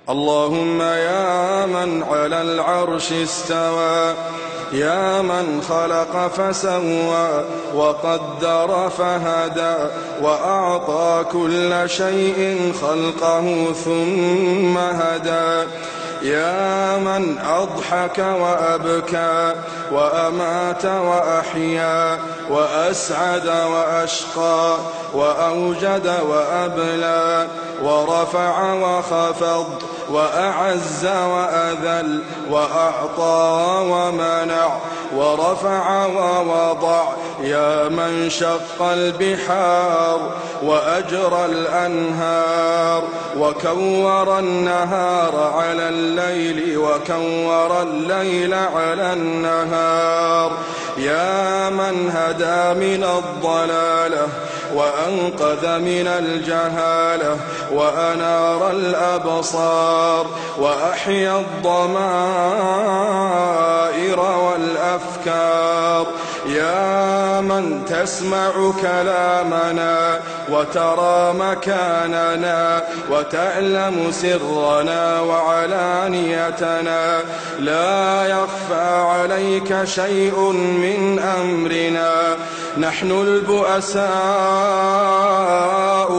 اللهم يا من على العرش استوى، يا من خلق فسوى وقدر فهدى، وأعطى كل شيء خلقه ثم هدى، يا من أضحك وأبكى وأمات وأحيا وأسعد وأشقى وأوجد وأبلى ورفع وخفض وأعز وأذل وأعطى ومنع ورفع ووضع، يا من شق البحار وأجرى الأنهار وكور النهار على الليل وكور الليل على النهار، يا من هدى من الضلالة وأنقذ من الجهالة وأنار الأبصار وأحيا الضمائر والأفكار، يا من تسمع كلامنا وترى مكاننا وتعلم سرنا وعلانيتنا، لا يخفى عليك شيء من أمرنا، نحن البؤساء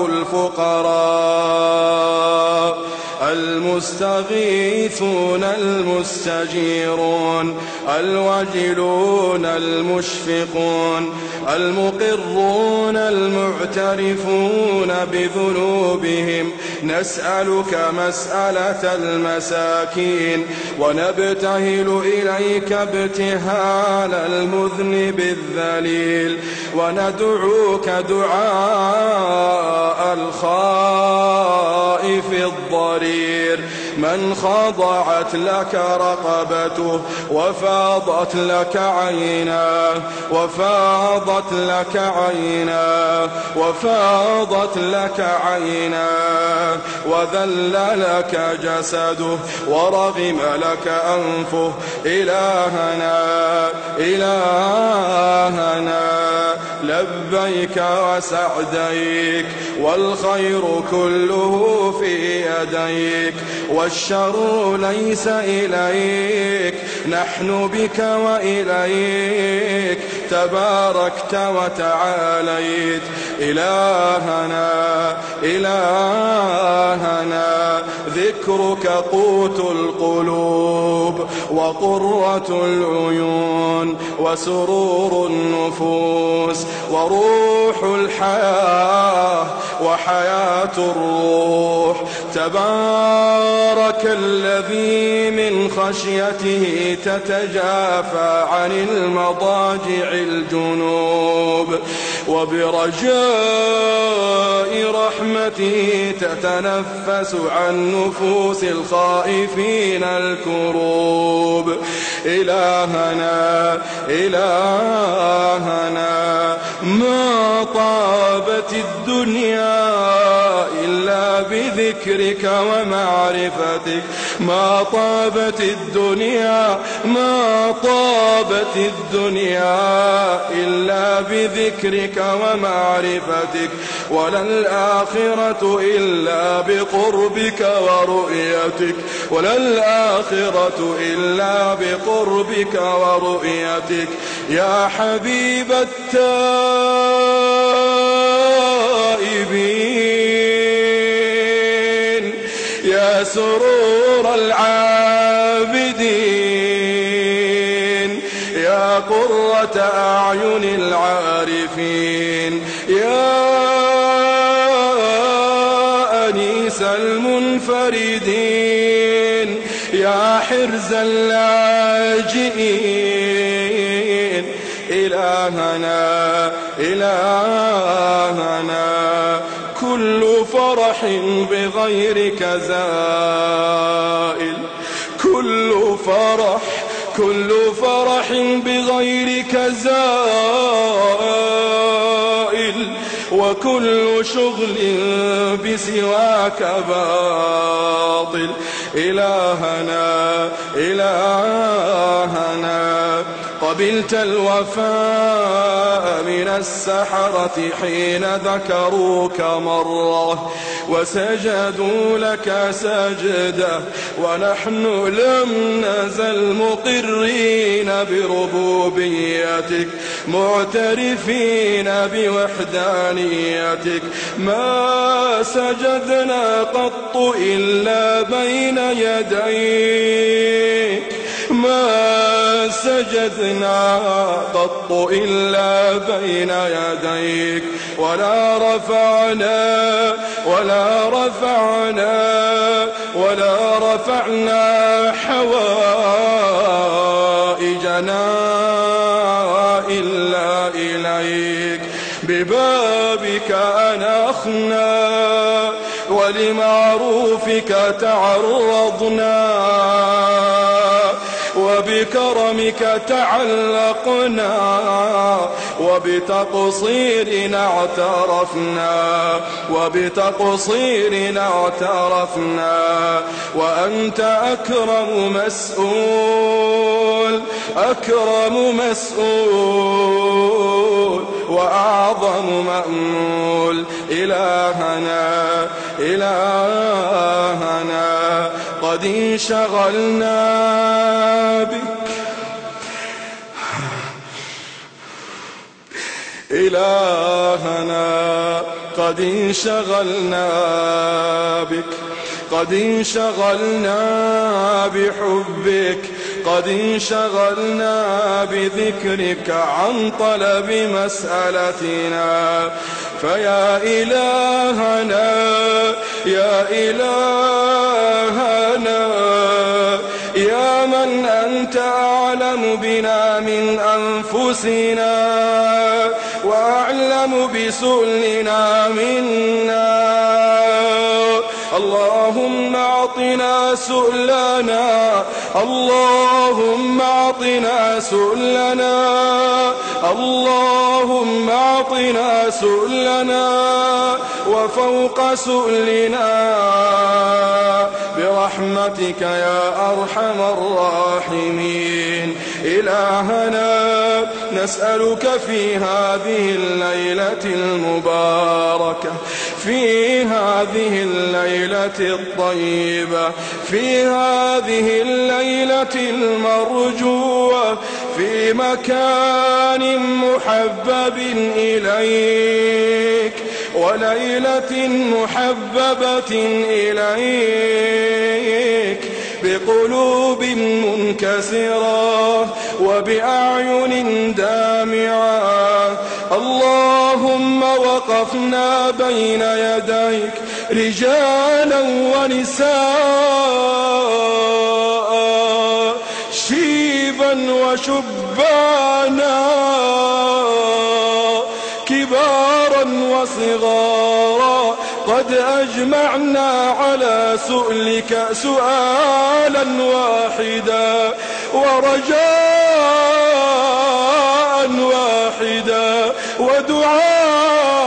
الفقراء المستغيثون المستجيرون الوجلون المشفقون المقرون المعترفون بذنوبهم، نسألك مسألة المساكين ونبتهل إليك ابتهال المذنب الذليل، وندعوك دعاء الخائف الضرير من خضعت لك رقبته وفاضت لك عيناه وفاضت لك عيناه وفاضت لك عيناه وذل لك جسده ورغم لك أنفه، إلهنا إلهنا لبيك وسعديك، والخير كله في يديك والشر ليس إليك، نحن بك وإليك تباركت وتعاليت، إلهنا إلهنا ذكرك قوت القلوب وقرة العيون وسرور النفوس وروح الحياة وحياة الروح، تبارك الذي من خشيته تتجافى عن المضاجع الجنوب، وبرجاء رحمته تتنفس عن نفوس الخائفين الكروب، إلهنا إلهنا ما طابت الدنيا إلا بذكرك ومعرفتك، ما طابت الدنيا ما طابت الدنيا إلا بذكرك ومعرفتك، ولا الآخرة إلا بقربك ورؤيتك، ولا الآخرة إلا بقربك ورؤيتك، يا حبيب التائبين، يا سرور العابدين، يا قرة أعين العارفين، يا أنيس المنفردين، يا حرز اللاجئين، إلهنا إلهنا كل فرح بغيرك زائل، كل فرح بغيرك زائل، وكل شغل بسواك باطل، إلهنا إلهنا قبلت الوفاء من السحرة حين ذكروك مرة وسجدوا لك سجدة، ونحن لم نزل مقرين بربوبيتك معترفين بوحدانيتك، ما سجدنا قط إلا بين يديك، ما سجدنا قط إلا بين يديك، ولا رفعنا حوائجنا إلا إليك، ببابك أنخنا ولمعروفك تعرضنا، وبكرمك تعلقنا، وبتقصيرنا اعترفنا، وأنت أكرم مسؤول وأعظم مأمول. إلهنا قد انشغلنا بك، إلهنا قد انشغلنا بك، قد انشغلنا بحبك، قد انشغلنا بذكرك عن طلب مسألتنا، فيا إلهنا يا إلهنا يا من أنت أعلم بنا من أنفسنا وأعلم بسؤلنا منا، اللهم أعطنا سؤلنا، اللهم أعطنا سؤلنا، اللهم أعطنا سؤلنا وفوق سؤلنا برحمتك يا أرحم الراحمين. إلهنا نسألك في هذه الليلة المباركة، في هذه الليلة الطيبة، في هذه الليلة المرجوة، في مكان محبب إليك وليلة محببة إليك، بقلوب منكسرة وبأعين دامعة، اللهم وقفنا بين يديك رجالا ونساء، شيبا وشبانا، كبارا وصغارا، قد أجمعنا على سؤلك سؤالا واحدا ورجاء واحدا ودعاء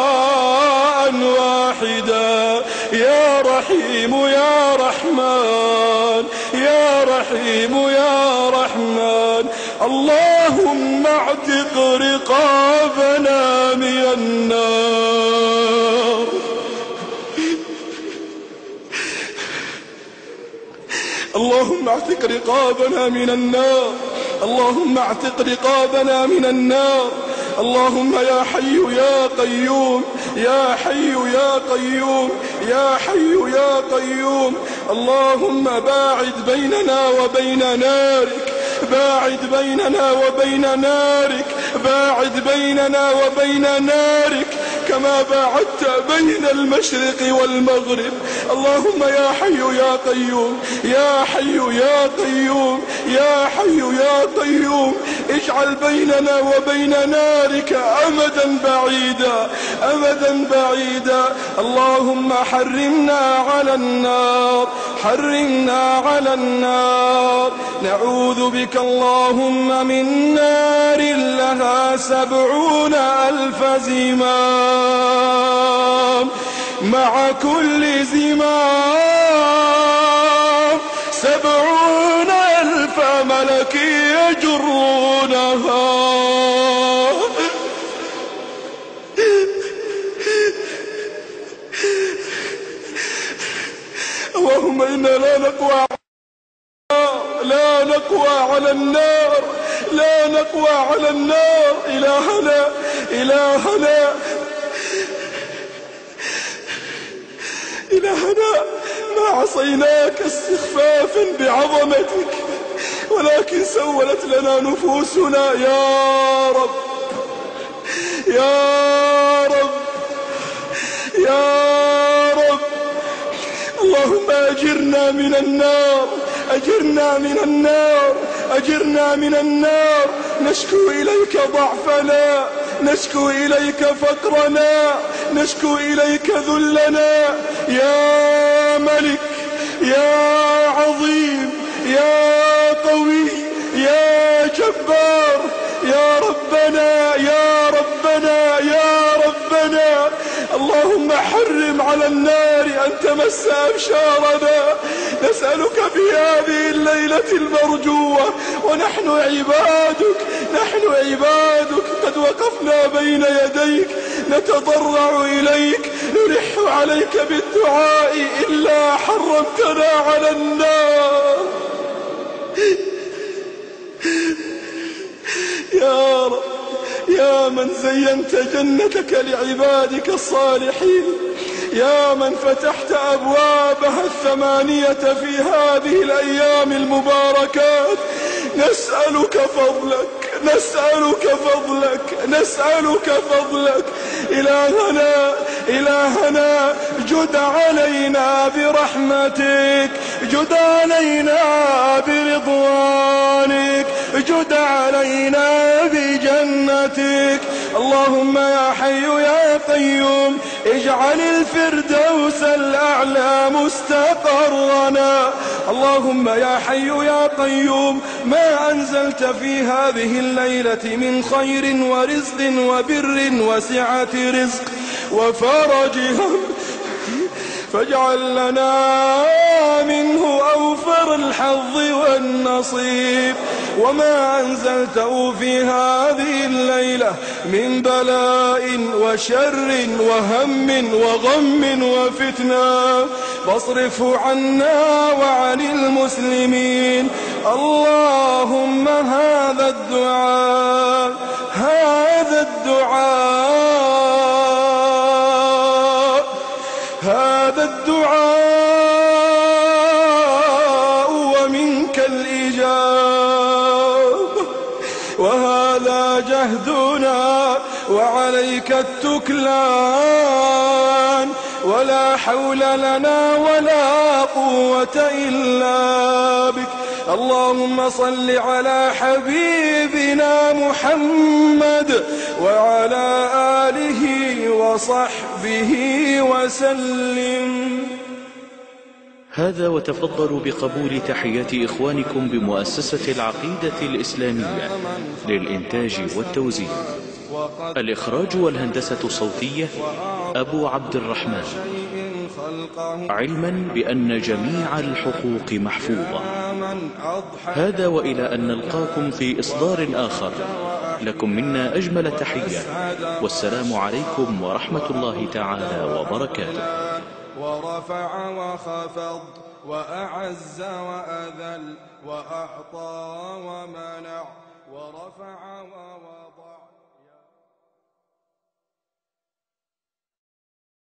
واحدا، يا رحيم يا رحمن، يا رحيم يا رحمن، اللهم اعتق رقابنا من النار، اللهم اعتق رقابنا من النار، اللهم اعتق رقابنا من النار، اللهم يا حي يا قيوم، يا حي يا قيوم، يا حي يا قيوم، اللهم باعد بيننا وبين نارك، باعد بيننا وبين نارك، باعد بيننا وبين نارك كما باعدت بين المشرق والمغرب، اللهم يا حي يا قيوم، يا حي يا قيوم، يا حي يا قيوم، اجعل بيننا وبين نارك أمدا بعيدا، أمدا بعيدا، اللهم حرمنا على النار، حرمنا على النار، نعوذ بك اللهم من نار لها 70,000 زمام، مع كل زمام 70,000 ملك يجرون يصونها. اللهم إنا لا نقوى على النار، لا نقوى على النار. إلهنا ما عصيناك استخفافا بعظمتك، ولكن سولت لنا نفوسنا. يا رب اللهم أجرنا من النار. نشكو إليك ضعفنا، نشكو إليك فقرنا، نشكو إليك ذلنا. يا ملك، يا عظيم، يا قوي، يا جبار، يا ربنا. اللهم حرم على النار أن تمس أبشارنا. نسألك في هذه الليلة المرجوة ونحن عبادك قد وقفنا بين يديك نتضرع إليك، نلح عليك بالدعاء، إلا حرمتنا على النار. يا رب، يا من زينت جنتك لعبادك الصالحين، يا من فتحت أبوابها 8 في هذه الأيام المباركات، نسألك فضلك. إلهنا جد علينا برحمتك، جد علينا برضوانك، جد علينا بجنتك. اللهم يا حي يا قيوم اجعل الفردوس الأعلى مستقرنا. اللهم يا حي يا قيوم ما أنزلت في هذه الليلة من خير ورزق وبر وسعة رزق وفرج هم، فاجعل لنا منه أوفر الحظ والنصيب. وما أنزلته في هذه الليلة من بلاء وشر وهم وغم وفتنة فاصرفه عنا وعن المسلمين. اللهم هذا الدعاء ومنك الإجابة، وهذا جهدنا وعليك التكلان، ولا حول لنا ولا قوة إلا بك. اللهم صل على حبيبنا محمد وعلى آله وصحبه وسلم. هذا وتفضلوا بقبول تحيات إخوانكم بمؤسسة العقيدة الإسلامية للإنتاج والتوزيع. الإخراج والهندسة الصوتية أبو عبد الرحمن، علما بأن جميع الحقوق محفوظة. هذا وإلى أن نلقاكم في إصدار آخر، لكم منا أجمل تحية، والسلام عليكم ورحمة الله تعالى وبركاته. ورفع وخفض وأعز وأذل وأعطى ومنع ورفع ووضع.